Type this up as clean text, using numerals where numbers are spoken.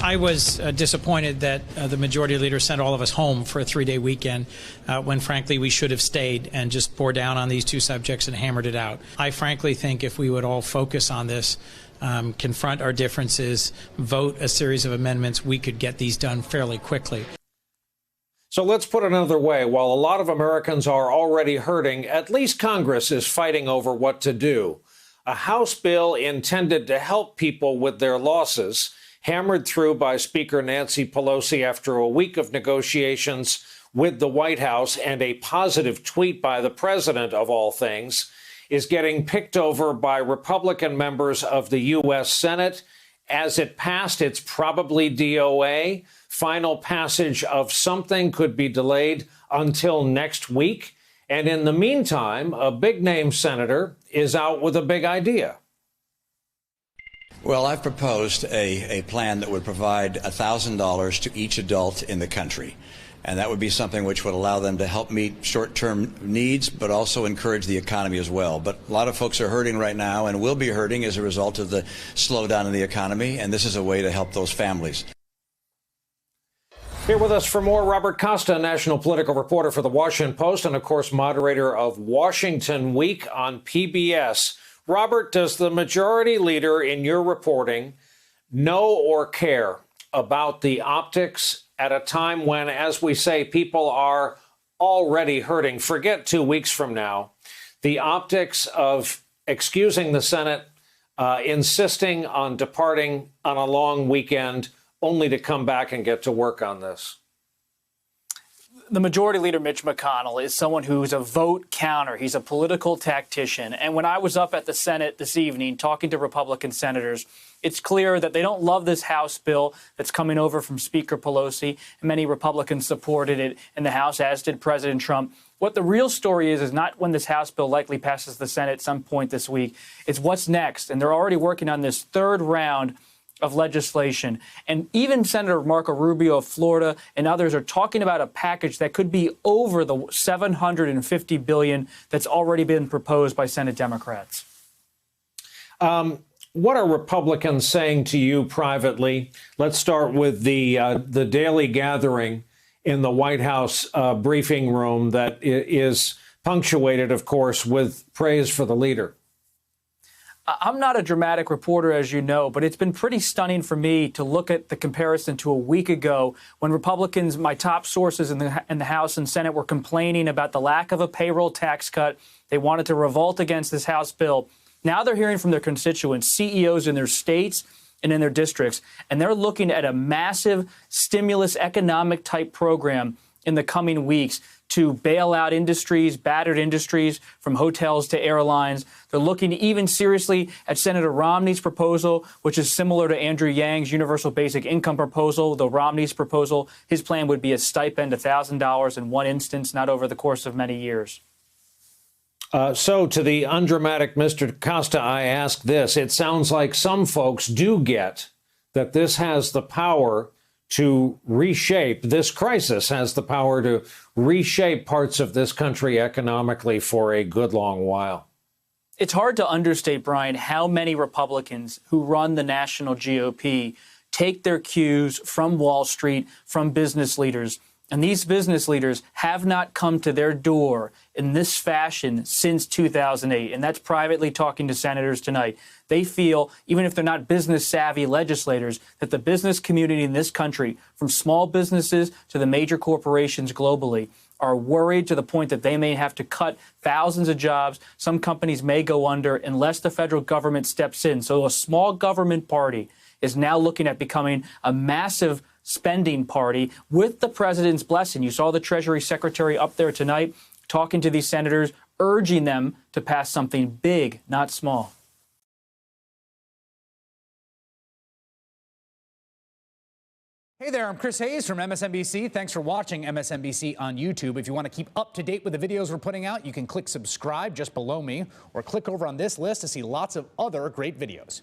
I was disappointed that the majority leader sent all of us home for a 3-day weekend when, frankly, we should have stayed and just bore down on these two subjects and hammered it out. I frankly think if we would all focus on this, confront our differences, vote a series of amendments, we could get these done fairly quickly. So let's put it another way. While a lot of Americans are already hurting, at least Congress is fighting over what to do. A House bill intended to help people with their losses, hammered through by Speaker Nancy Pelosi after a week of negotiations with the White House and a positive tweet by the president, of all things, is getting picked over by Republican members of the U.S. Senate. As it passed, it's probably DOA. Final passage of something could be delayed until next week. And in the meantime, a big-name senator is out with a big idea. Well, I've proposed a plan that would provide $1,000 to each adult in the country. And that would be something which would allow them to help meet short-term needs, but also encourage the economy as well. But a lot of folks are hurting right now and will be hurting as a result of the slowdown in the economy. And this is a way to help those families. Here with us for more, Robert Costa, national political reporter for The Washington Post and, of course, moderator of Washington Week on PBS. Robert, does the majority leader in your reporting know or care about the optics at a time when, as we say, people are already hurting? Forget 2 weeks from now. The optics of excusing the Senate, insisting on departing on a long weekend, only to come back and get to work on this. The majority leader, Mitch McConnell, is someone who's a vote counter. He's a political tactician. And when I was up at the Senate this evening talking to Republican senators, it's clear that they don't love this House bill that's coming over from Speaker Pelosi. And many Republicans supported it in the House, as did President Trump. What the real story is not when this House bill likely passes the Senate at some point this week. It's what's next. And they're already working on this third round of legislation. And even Senator Marco Rubio of Florida and others are talking about a package that could be over the $750 billion that's already been proposed by Senate Democrats. What are Republicans saying to you privately? Let's start with the daily gathering in the White House briefing room that is punctuated, of course, with praise for the leader. I'm not a dramatic reporter, as you know, but it's been pretty stunning for me to look at the comparison to a week ago when Republicans, my top sources in the House and Senate, were complaining about the lack of a payroll tax cut. They wanted to revolt against this House bill. Now they're hearing from their constituents, CEOs in their states and in their districts, and they're looking at a massive stimulus economic type program in the coming weeks to bail out industries, battered industries, from hotels to airlines. They're looking even seriously at Senator Romney's proposal, which is similar to Andrew Yang's universal basic income proposal. Though Romney's proposal, his plan would be a stipend, $1,000 in one instance, not over the course of many years. So to the undramatic Mr. Costa, I ask this. It sounds like some folks do get that this has the power to reshape, this crisis has the power to reshape parts of this country economically for a good long while. It's hard to understate, Brian, how many Republicans who run the national GOP take their cues from Wall Street, from business leaders. And these business leaders have not come to their door in this fashion since 2008. And that's privately talking to senators tonight. They feel, even if they're not business savvy legislators, that the business community in this country, from small businesses to the major corporations globally, are worried to the point that they may have to cut thousands of jobs. Some companies may go under unless the federal government steps in. So a small government party is now looking at becoming a massive spending party with the president's blessing. You saw the Treasury Secretary up there tonight talking to these senators, urging them to pass something big, not small. Hey there, I'm Chris Hayes from MSNBC. Thanks for watching MSNBC on YouTube. If you want to keep up to date with the videos we're putting out, you can click subscribe just below me or click over on this list to see lots of other great videos.